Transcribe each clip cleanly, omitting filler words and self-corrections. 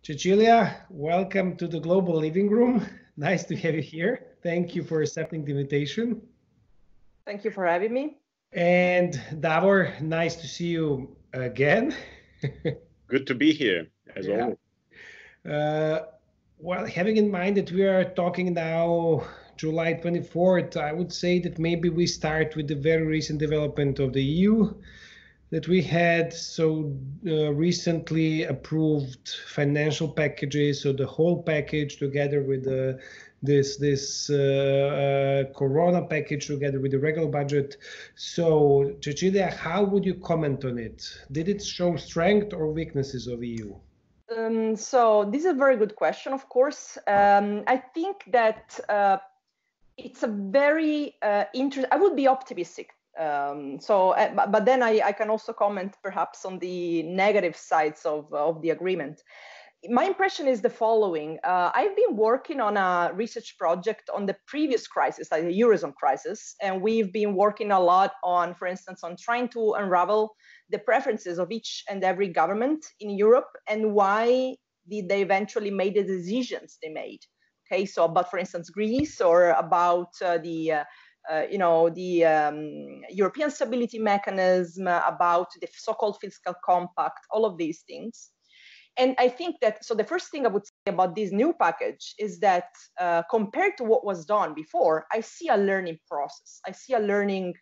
Cecilia, welcome to the Global Living Room. Nice to have you here. Thank you for accepting the invitation. Thank you for having me. And Davor, nice to see you again. Good to be here, as always. Well, having in mind that we are talking now July 24th, I would say that maybe we start with the very recent development of the EU that we had recently approved financial packages, so the whole package together with this Corona package together with the regular budget. So, Cecilia, how would you comment on it? Did it show strength or weaknesses of EU? So this is a very good question, of course. I think that it's a very interesting. I would be optimistic. But then I can also comment perhaps on the negative sides of the agreement. My impression is the following. I've been working on a research project on the previous crisis, like the Eurozone crisis, and we've been working a lot on, for instance, on trying to unravel the preferences of each and every government in Europe and why did they eventually make the decisions they made. Okay, so about, for instance, Greece, or about the European Stability Mechanism, about the so-called fiscal compact, all of these things. And I think that, so the first thing I would say about this new package is that compared to what was done before, I see a learning process. I see a learning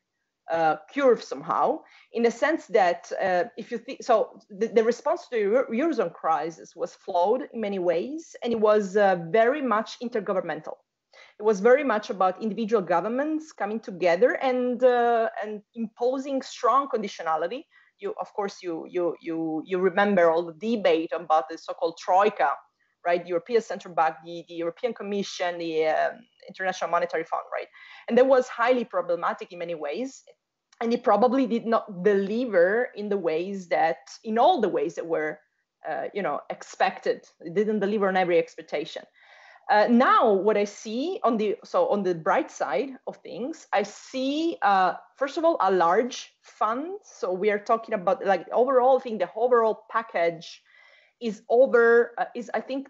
curve somehow, in the sense that if you think, so the response to the Eurozone crisis was flawed in many ways, and it was very much intergovernmental. It was very much about individual governments coming together and imposing strong conditionality. Of course, you remember all the debate about the so-called Troika, right? European Central Bank, the European Commission, the International Monetary Fund, right? And that was highly problematic in many ways. And it probably did not deliver in all the ways that were, expected. It didn't deliver on every expectation. Now, what I see on the bright side of things, I see, first of all, a large fund. So we are talking about, like, overall, I think the overall package is I think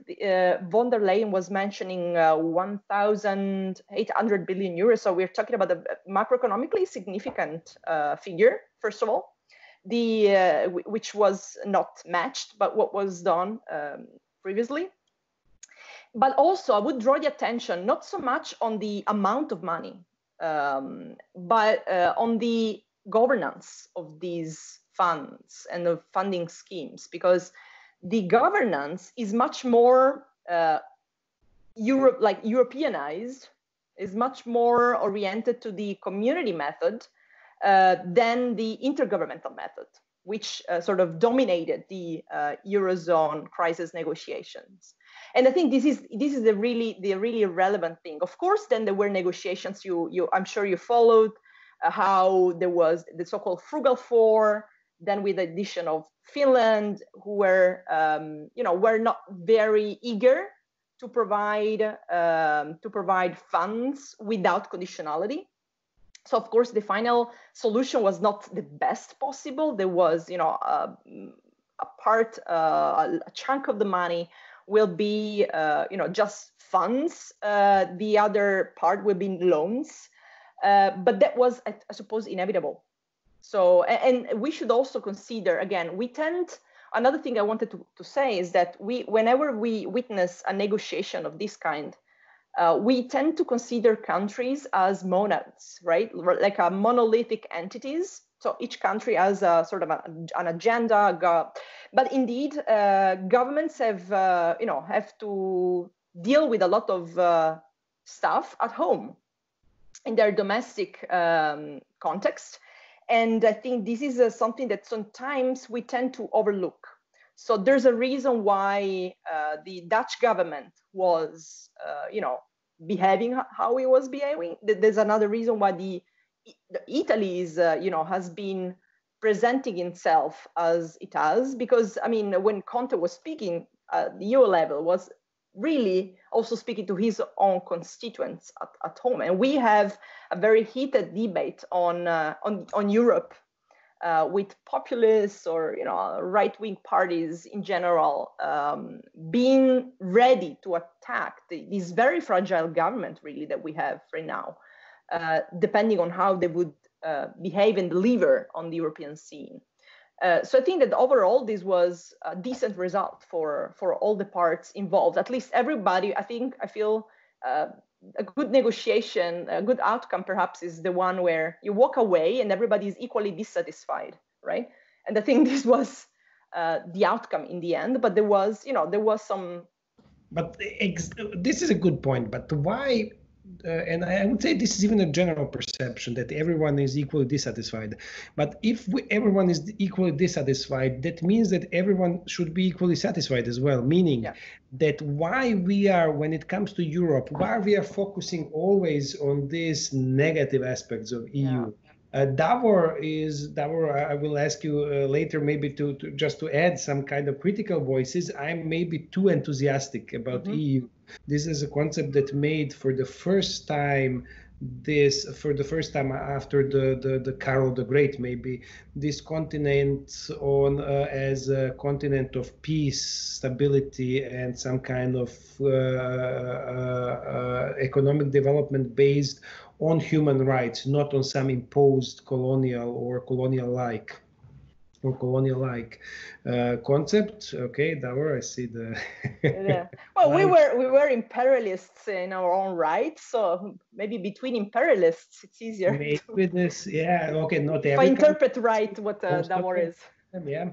von der Leyen was mentioning 1,800 billion euros. So we're talking about a macroeconomically significant figure, first of all, which was not matched, but what was done previously. But also, I would draw the attention not so much on the amount of money, but on the governance of these funds and the funding schemes, because the governance is much more Europeanized, is much more oriented to the community method than the intergovernmental method, which sort of dominated the Eurozone crisis negotiations. And I think this is the really relevant thing. Of course, then there were negotiations. I'm sure you followed how there was the so-called Frugal Four, then with the addition of Finland, who were not very eager to provide funds without conditionality. So of course, the final solution was not the best possible. There was, a chunk of the money will be, just funds. The other part will be loans. But that was, I suppose, inevitable. So, and we should also consider, again, another thing I wanted to say is that whenever we witness a negotiation of this kind, we tend to consider countries as monads, right? Like a monolithic entities. So each country has a sort of an agenda. But indeed, governments have to deal with a lot of stuff at home in their domestic context. And I think this is something that sometimes we tend to overlook. So there's a reason why the Dutch government was, behaving how it was behaving. There's another reason why Italy is, has been presenting itself as it has. Because, I mean, when Conte was speaking at the EU level, was really also speaking to his own constituents at home. And we have a very heated debate on Europe with populists or right-wing parties in general being ready to attack this very fragile government really that we have right now, depending on how they would behave and deliver on the European scene. So I think that overall this was a decent result for all the parts involved. At least everybody, I feel a good negotiation, a good outcome perhaps is the one where you walk away and everybody is equally dissatisfied, right? And I think this was the outcome in the end, but there was some. But this is a good point, but why? And I would say this is even a general perception that everyone is equally dissatisfied. But if everyone is equally dissatisfied, that means that everyone should be equally satisfied as well. Meaning that why we are, when it comes to Europe, why we are focusing always on these negative aspects of EU. Davor, I will ask you later maybe to just to add some kind of critical voices. I'm maybe too enthusiastic about EU. This is a concept that made for the first time after the Karol the Great, maybe this continent on as a continent of peace, stability, and some kind of economic development based on human rights, not on some imposed colonial-like concept. Okay, Davor, I see the. Well, we were imperialists in our own right, so maybe between imperialists it's easier. Maybe this, okay, not every. If I interpret right what Davor is. Yeah,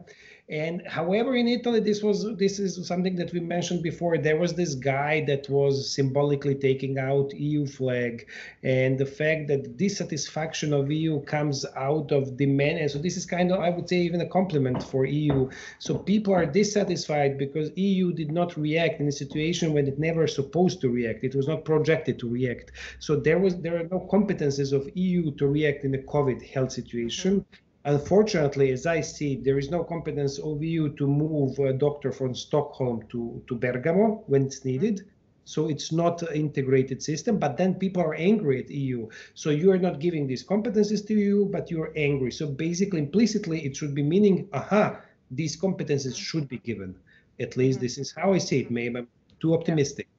and however, in Italy, this is something that we mentioned before. There was this guy that was symbolically taking out EU flag, and the fact that dissatisfaction of EU comes out of demand. And so this is kind of, I would say, even a compliment for EU. So people are dissatisfied because EU did not react in a situation when it never supposed to react. It was not projected to react. So there are no competences of EU to react in the COVID health situation. Unfortunately, as I see, there is no competence of EU to move a doctor from Stockholm to Bergamo when it's needed. So it's not an integrated system, but then people are angry at EU. So you are not giving these competences to EU, but you're angry. So basically, implicitly, it should be meaning, these competences should be given. At least this is how I see it. Maybe I'm too optimistic.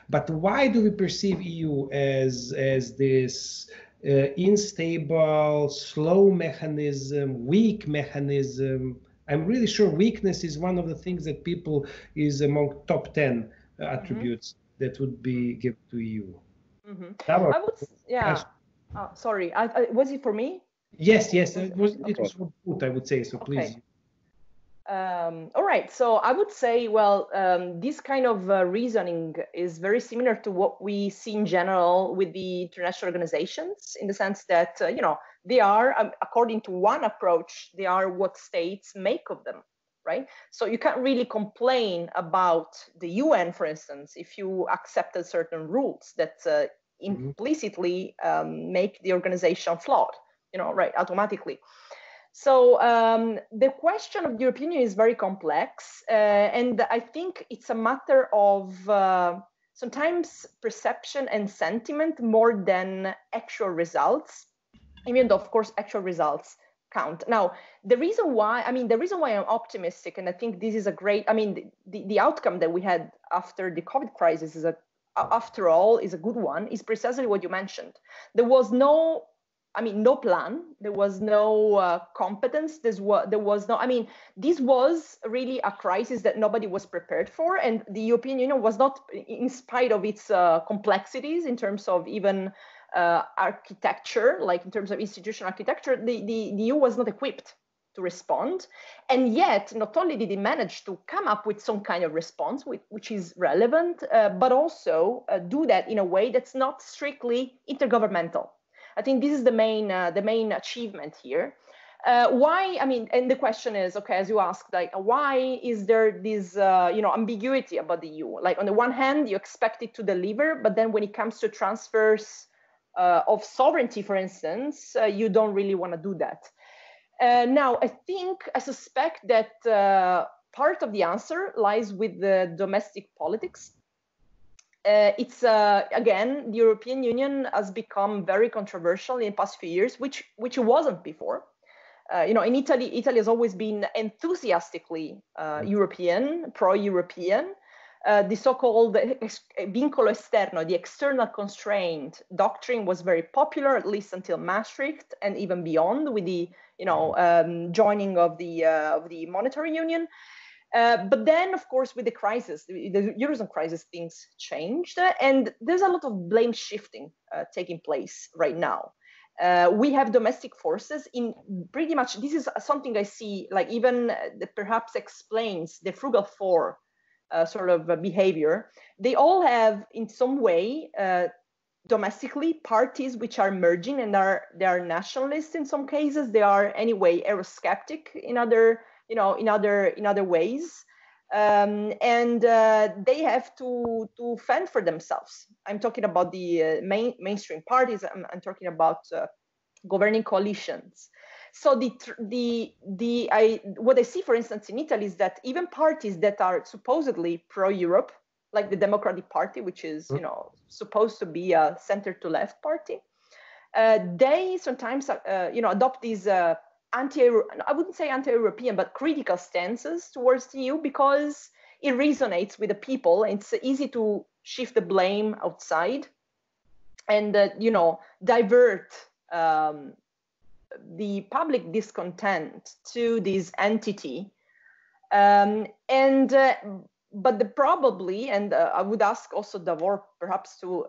But why do we perceive EU as this unstable, slow mechanism, weak mechanism? I'm really sure weakness is one of the things that people is among top 10 attributes that would be given to EU. I would, sorry, was it for me? Yes, it was for both, I would say, so please. All right, so I would say, well, this kind of reasoning is very similar to what we see in general with the international organizations, in the sense that, they are, according to one approach, they are what states make of them, right? So you can't really complain about the UN, for instance, if you accepted certain rules that implicitly make the organization flawed, right, automatically. So the question of the European Union is very complex, and I think it's a matter of sometimes perception and sentiment more than actual results, even though, of course, actual results count. Now, the reason why I'm optimistic, and I think this is a great, the outcome that we had after the COVID crisis is after all, is a good one, is precisely what you mentioned. There was no plan. There was no competence. There was no. This was really a crisis that nobody was prepared for, and the European Union was not, in spite of its complexities in terms of even architecture, like in terms of institutional architecture, the EU was not equipped to respond. And yet, not only did it manage to come up with some kind of response, which is relevant, but also do that in a way that's not strictly intergovernmental. I think this is the main achievement here. Why? And the question is, okay, as you asked, like, why is there this, ambiguity about the EU? Like, on the one hand, you expect it to deliver, but then when it comes to transfers of sovereignty, for instance, you don't really want to do that. Now, I suspect that part of the answer lies with the domestic politics. It's again, the European Union has become very controversial in the past few years, which it wasn't before. in Italy has always been enthusiastically European, pro-European. The so-called vincolo esterno, the external constraint doctrine, was very popular, at least until Maastricht and even beyond, with the joining of the monetary union. But then, of course, with the crisis, the Eurozone crisis, things changed, and there's a lot of blame shifting taking place right now. We have domestic forces in pretty much, this is something I see, like even that perhaps explains the frugal four sort of behavior. They all have in some way domestically parties which are merging, and they are nationalists in some cases. They are anyway Eurosceptic in other ways. And they have to fend for themselves. I'm talking about the mainstream parties. I'm talking about governing coalitions. So what I see, for instance, in Italy is that even parties that are supposedly pro-Europe, like the Democratic Party, which is supposed to be a center to left party, they sometimes adopt these I wouldn't say anti-European, but critical stances towards the EU because it resonates with the people. It's easy to shift the blame outside and divert the public discontent to this entity. But probably, and I would ask also Davor perhaps to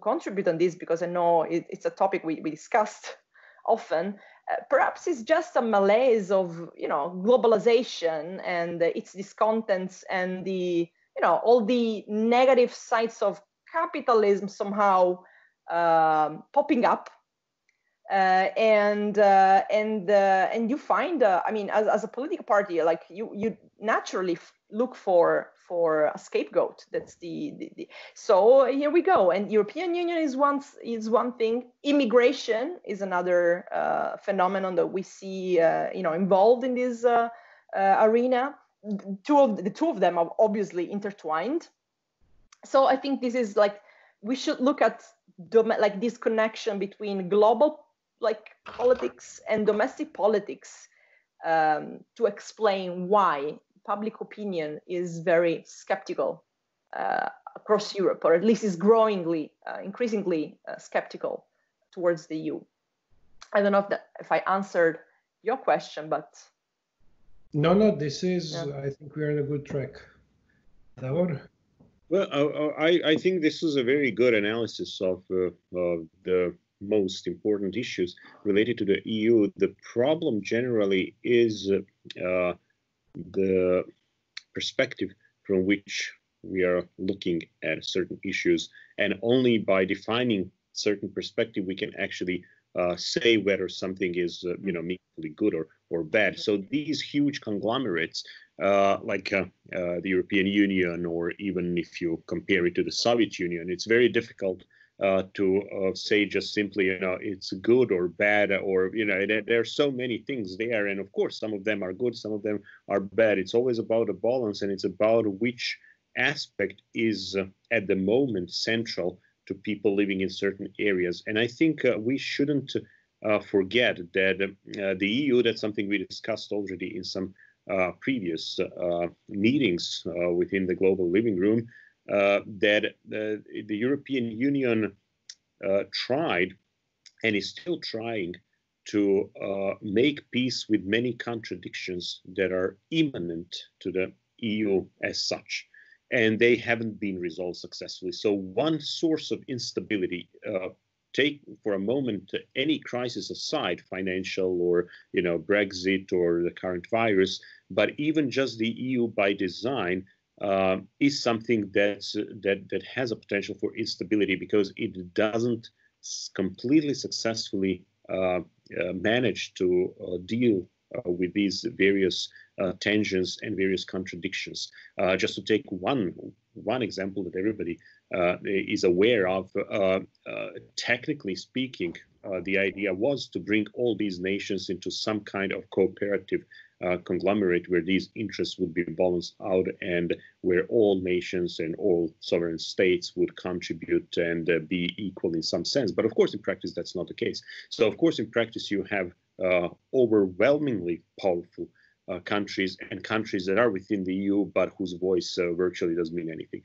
contribute on this, because I know it's a topic we discussed often. Perhaps it's just a malaise of globalization and its discontents and the all the negative sides of capitalism somehow popping up, and you find I mean, as a political party, like you naturally look for a scapegoat. That's the so here we go. And European Union is one thing. Immigration is another phenomenon that we see involved in this arena. The two of them are obviously intertwined. So I think this is like, we should look at like this connection between global politics and domestic politics to explain why public opinion is very skeptical across Europe, or at least is increasingly skeptical towards the EU. I don't know if I answered your question, but no, this is. Yeah. I think we are on a good track. Davor? Well, I think this was a very good analysis of the most important issues related to the EU. The problem generally is the perspective from which we are looking at certain issues, and only by defining certain perspective we can actually say whether something is meaningfully good or bad. So these huge conglomerates like the European Union, or even if you compare it to the Soviet Union, it's very difficult to say just simply, it's good or bad, or, there are so many things there. And of course, some of them are good, some of them are bad. It's always about a balance, and it's about which aspect is at the moment central to people living in certain areas. And I think we shouldn't forget that the EU, that's something we discussed already in some previous meetings within the Global Living Room, that the European Union tried and is still trying to make peace with many contradictions that are immanent to the EU as such, and they haven't been resolved successfully. So one source of instability, take for a moment any crisis aside, financial or Brexit or the current virus, but even just the EU by design is something that has a potential for instability, because it doesn't completely successfully manage to deal with these various tensions and various contradictions. Just to take one example that everybody is aware of, technically speaking, the idea was to bring all these nations into some kind of cooperative conglomerate where these interests would be balanced out, and where all nations and all sovereign states would contribute and be equal in some sense. But of course, in practice, that's not the case. So of course, in practice, you have overwhelmingly powerful countries and countries that are within the EU, but whose voice virtually doesn't mean anything.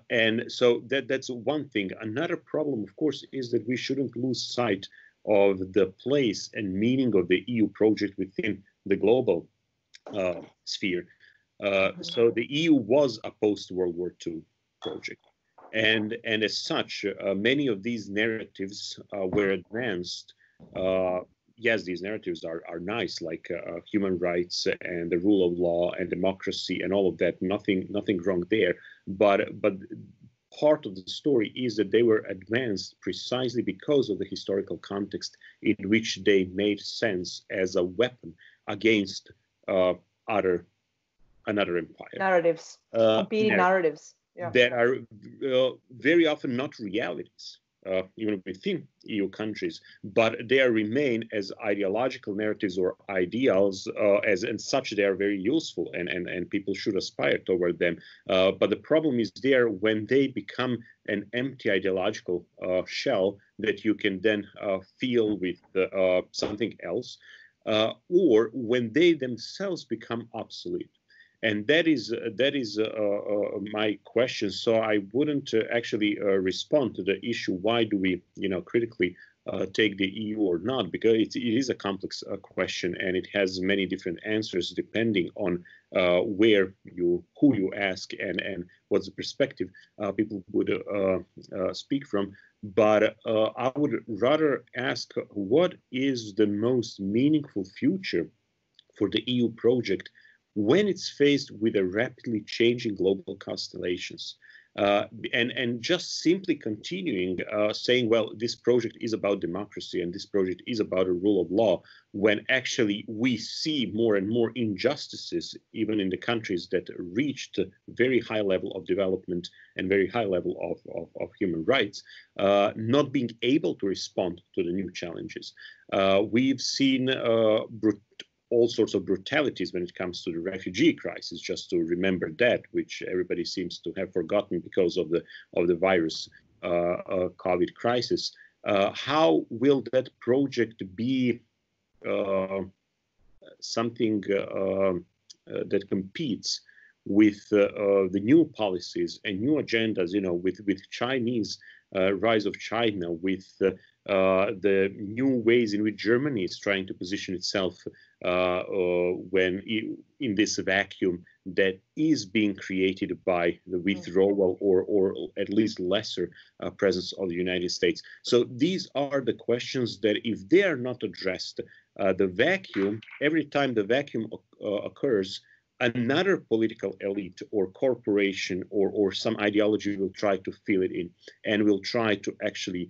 And so that's one thing. Another problem, of course, is that we shouldn't lose sight of the place and meaning of the EU project within the global sphere. So the EU was a post-World War II project. And as such, many of these narratives were advanced. Yes, these narratives are nice, like human rights and the rule of law and democracy and all of that. Nothing wrong there. But part of the story is that they were advanced precisely because of the historical context in which they made sense as a weapon against another empire. Narratives, competing narratives. Yeah. That are very often not realities, even within EU countries, but they remain as ideological narratives or ideals, and such they are very useful, and people should aspire toward them. But the problem is there when they become an empty ideological shell that you can then fill with something else, or when they themselves become obsolete. And that is my question. So I wouldn't actually respond to the issue. Why do we, critically take the EU or not? Because it is a complex question, and it has many different answers depending on who you ask and what's the perspective people would speak from. But I would rather ask, what is the most meaningful future for the EU project when it's faced with a rapidly changing global constellations, and just simply continuing saying, well, this project is about democracy and this project is about a rule of law, when actually we see more and more injustices, even in the countries that reached very high level of development and very high level of human rights, not being able to respond to the new challenges. We've seen all sorts of brutalities when it comes to the refugee crisis, just to remember that, which everybody seems to have forgotten because of the virus COVID crisis. How will that project be something that competes with the new policies and new agendas, with Chinese rise of China, with the new ways in which Germany is trying to position itself when in this vacuum that is being created by the withdrawal or at least lesser presence of the United States. So these are the questions that, if they are not addressed, the vacuum, every time the vacuum occurs, another political elite or corporation or some ideology will try to fill it in and will try to actually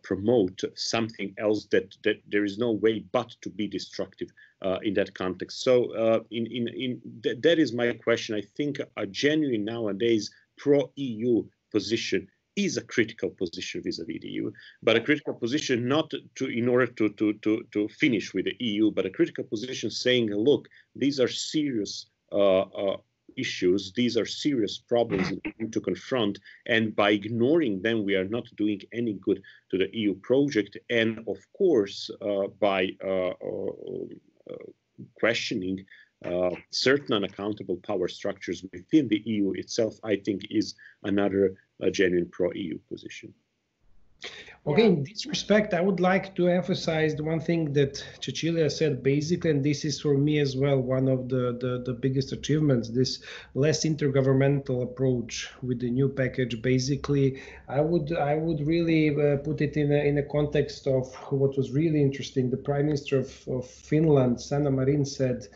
promote something else that there is no way but to be destructive in that context. So that is my question. I think a genuine nowadays pro-EU position is a critical position vis-a-vis the EU, but a critical position not in order to finish with the EU, but a critical position saying, look, these are serious issues, these are serious problems that we need to confront, and by ignoring them, we are not doing any good to the EU project. And of course, by questioning certain unaccountable power structures within the EU itself, I think is another genuine pro-EU position. Okay, in this respect, I would like to emphasize the one thing that Cecilia said basically, and this is for me as well one of the biggest achievements, this less intergovernmental approach with the new package. Basically, I would really put it in a context of what was really interesting. The Prime Minister of Finland, Sanna Marin, said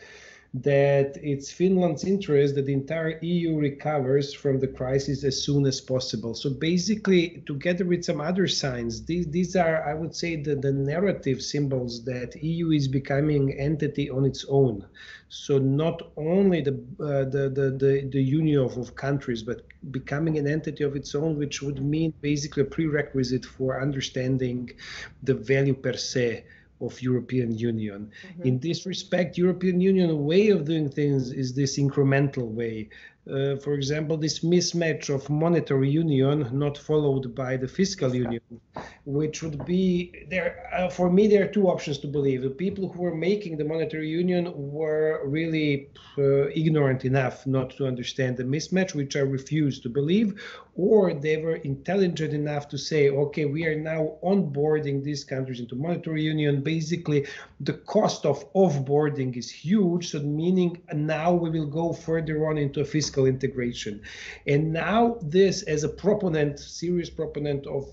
that it's Finland's interest that the entire EU recovers from the crisis as soon as possible. So basically, together with some other signs, these are, I would say, the narrative symbols that EU is becoming entity on its own. So not only the union of countries, but becoming an entity of its own, which would mean basically a prerequisite for understanding the value per se of European Union. In this respect, European Union way of doing things is this incremental way. for example, this mismatch of monetary union not followed by the fiscal union, which would be there. For me, there are two options to believe. The people who were making the monetary union were really ignorant enough not to understand the mismatch, which I refuse to believe, or they were intelligent enough to say, okay, we are now onboarding these countries into monetary union. Basically, the cost of offboarding is huge, so meaning now we will go further on into a fiscal integration. And now this, as a proponent, serious proponent of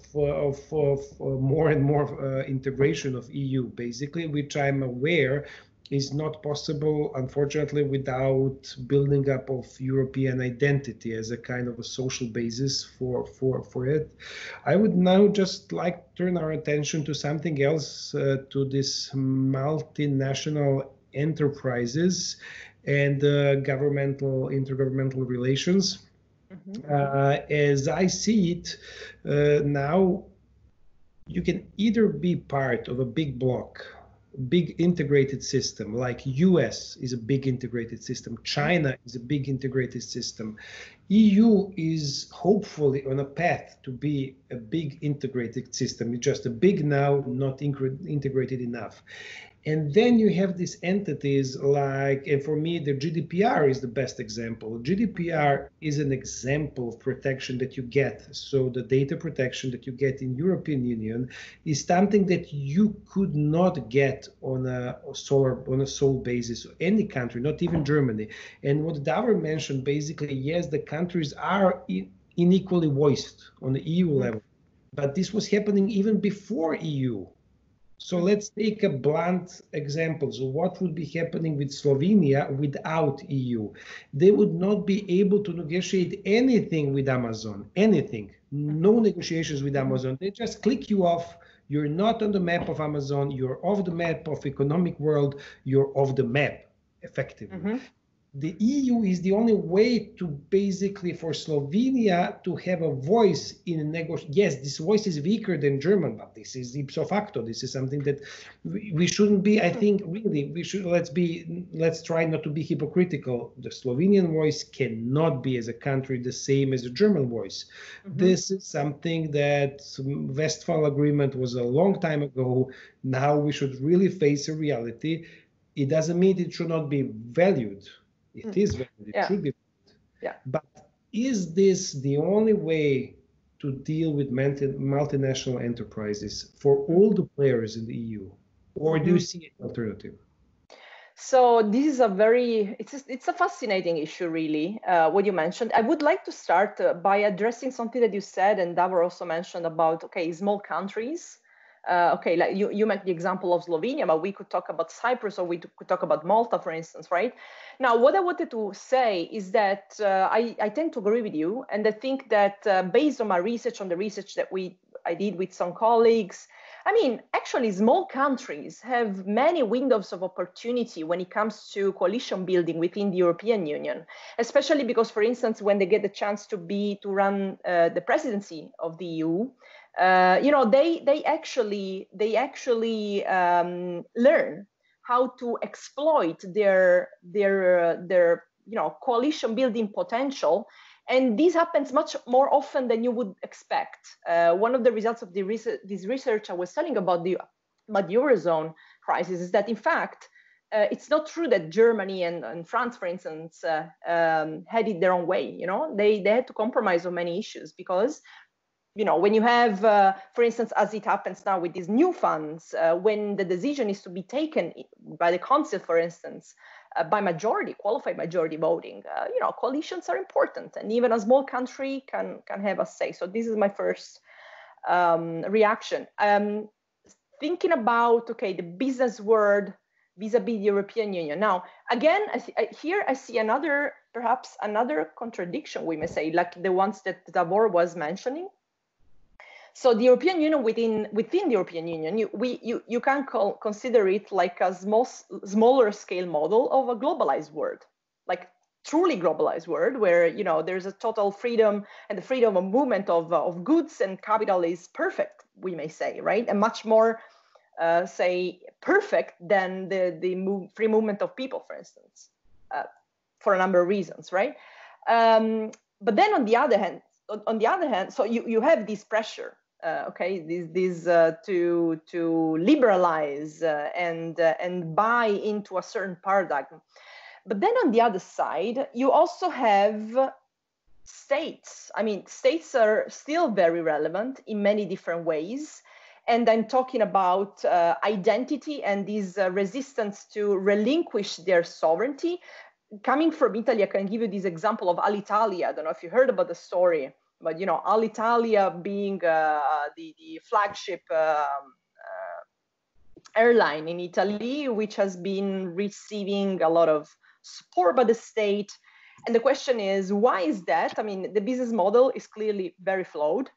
more and more integration of EU, basically, which I'm aware is not possible, unfortunately, without building up of European identity as a kind of a social basis for it. I would now just like to turn our attention to something else, to this multinational enterprises and intergovernmental relations. As I see it now, you can either be part of a big bloc, big integrated system, like US is a big integrated system, China is a big integrated system, EU is hopefully on a path to be a big integrated system. It's just a big now, not integrated enough. And then you have these entities like, and for me, the GDPR is the best example. GDPR is an example of protection that you get. So the data protection that you get in European Union is something that you could not get on a sole basis, any country, not even Germany. And what Davor mentioned, basically, yes, the countries are unequally voiced on the EU level, but this was happening even before EU. So let's take a blunt example. So what would be happening with Slovenia without EU? They would not be able to negotiate anything with Amazon, anything. No negotiations with Amazon. They just click you off. You're not on the map of Amazon. You're off the map of economic world. You're off the map, effectively. The EU is the only way to basically for Slovenia to have a voice in a negotiation. Yes, this voice is weaker than German, but this is ipso facto. This is something that we shouldn't be. I think really we should. Let's try not to be hypocritical. The Slovenian voice cannot be as a country the same as the German voice. This is something that Westphal Agreement was a long time ago. Now we should really face a reality. It doesn't mean it should not be valued. It is valued, it should be valued. But is this the only way to deal with multinational enterprises for all the players in the EU? Or do you see an alternative? So this is it's a fascinating issue, really, what you mentioned. I would like to start by addressing something that you said, and Davor also mentioned about, okay, small countries. Okay, like you make the example of Slovenia, but we could talk about Cyprus, or we could talk about Malta, for instance, right? Now, what I wanted to say is that I tend to agree with you, and I think that based on my research, on the research that I did with some colleagues, I mean, actually, small countries have many windows of opportunity when it comes to coalition building within the European Union, especially because, for instance, when they get the chance to run the presidency of the EU, they actually learn how to exploit their coalition building potential, and this happens much more often than you would expect. One of the results of this research I was telling about the Eurozone crisis is that, in fact, it's not true that Germany and France, for instance, had it their own way. They had to compromise on many issues because, when you have, for instance, as it happens now with these new funds, when the decision is to be taken by the Council, for instance, by qualified majority voting, coalitions are important, and even a small country can have a say. So this is my first reaction. Thinking about, okay, the business world vis-a-vis the European Union. Now, again, I see perhaps another contradiction, we may say, like the ones that Davor was mentioning. So the European Union, within the European Union, you can consider it like a smaller scale model of a globalized world, like truly globalized world, where there's a total freedom, and the freedom of movement of goods and capital is perfect, we may say, right? And much more, say, perfect than the free movement of people, for instance, for a number of reasons, right? But then on the other hand, so you have this pressure, to liberalize and buy into a certain paradigm. But then on the other side, you also have states. I mean, states are still very relevant in many different ways. And I'm talking about identity and this resistance to relinquish their sovereignty. Coming from Italy, I can give you this example of Alitalia. I don't know if you heard about the story, but Alitalia being the flagship airline in Italy, which has been receiving a lot of support by the state. And the question is, why is that? I mean, the business model is clearly very flawed.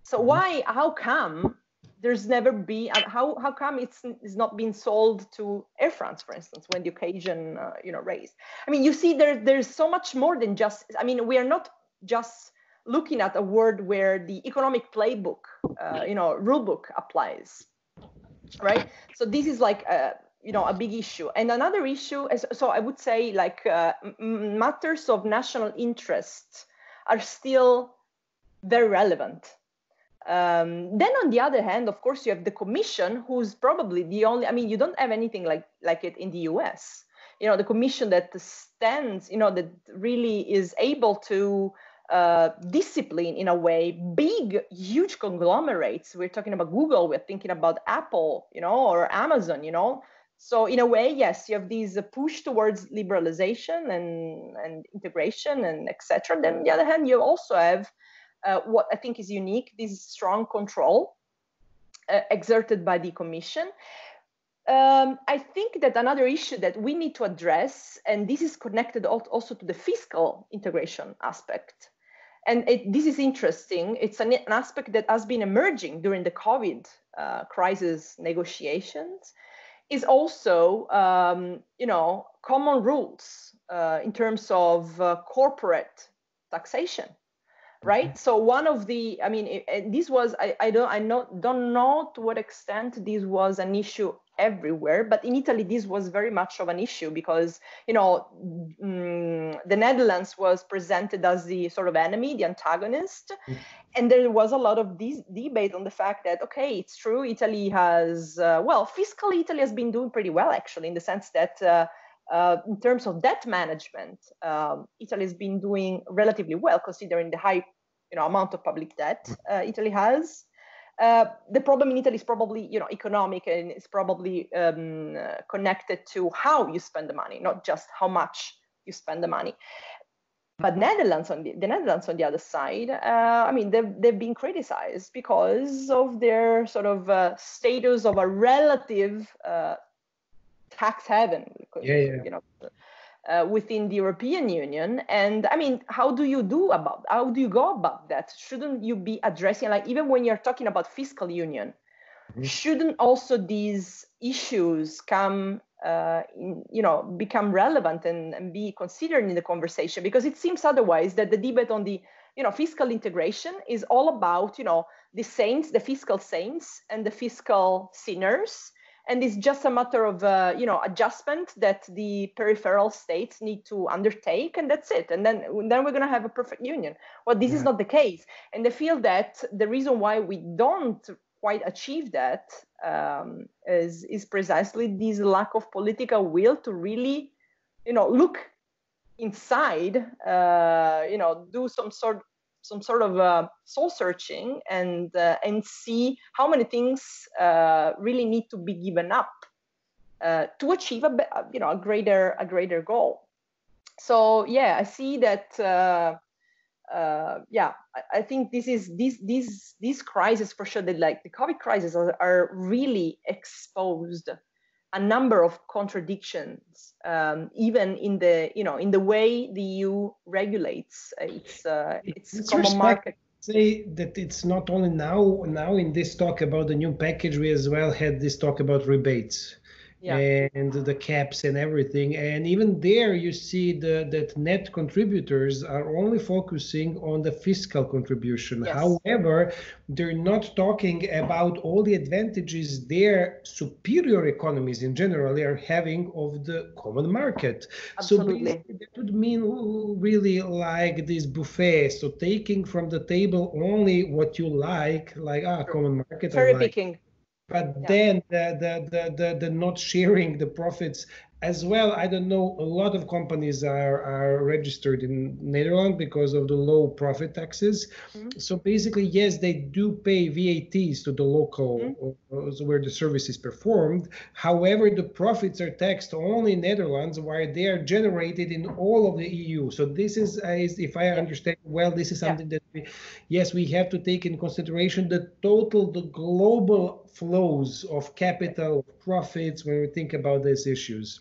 So how come there's never been, how come it's not been sold to Air France, for instance, when the occasion, raised? I mean, you see, there's so much more than just, I mean, we are not just looking at a world where the economic playbook, rule book applies, right? So this is like, a big issue. And another issue is, so I would say, like, matters of national interest are still very relevant. Then on the other hand, of course, you have the Commission, who's probably the only, I mean, you don't have anything like it in the US. The Commission that stands, that really is able to discipline, in a way, huge conglomerates. We're talking about Google, we're thinking about Apple, or Amazon, So in a way, yes, you have these push towards liberalization and integration and etc. Then on the other hand, you also have what I think is unique, this strong control exerted by the Commission. I think that another issue that we need to address, and this is connected also to the fiscal integration aspect, and this is interesting, it's an aspect that has been emerging during the COVID crisis negotiations, is also, common rules in terms of corporate taxation. Right. So one of the, I mean, this was, I don't know to what extent this was an issue everywhere, but in Italy, this was very much of an issue because, the Netherlands was presented as the sort of enemy, the antagonist. And there was a lot of this debate on the fact that, okay, it's true, Italy has, fiscally, Italy has been doing pretty well, actually, in the sense that in terms of debt management, Italy has been doing relatively well, considering the high amount of public debt Italy has. The problem in Italy is probably economic, and it's probably connected to how you spend the money, not just how much you spend the money. But the Netherlands on the other side, I mean, they've been criticized because of their sort of status of a relative tax haven, because, within the European Union. And I mean, how do you go about that? Shouldn't you be addressing, like, even when you're talking about fiscal union, shouldn't also these issues become relevant and be considered in the conversation? Because it seems otherwise that the debate on the fiscal integration is all about the saints, the fiscal saints, and the fiscal sinners. And it's just a matter of, adjustment that the peripheral states need to undertake, and that's it. And then we're going to have a perfect union. Well, this is not the case. And I feel that the reason why we don't quite achieve that is precisely this lack of political will to really, look inside, do some sort of soul searching and see how many things really need to be given up to achieve a greater goal. So yeah, I see that. I think this crisis, for sure, that like the COVID crisis, are really exposed a number of contradictions, even in the way the EU regulates its common market. Say that it's not only now in this talk about the new package, we as well had this talk about rebates. and the caps and everything. And even there you see that net contributors are only focusing on the fiscal contribution. Yes. However, they're not talking about all the advantages their superior economies in general are having of the common market. Absolutely. So basically that would mean really like this buffet. So taking from the table only what you like common market. Cherry picking. But then the not sharing the profits as well. I don't know, a lot of companies are registered in Netherlands because of the low profit taxes. So basically, yes, they do pay VATs to the local where the service is performed. However, the profits are taxed only in Netherlands, while they are generated in all of the EU. So this is, if I understand well, this is something that we have to take in consideration the global flows of capital, profits when we think about these issues.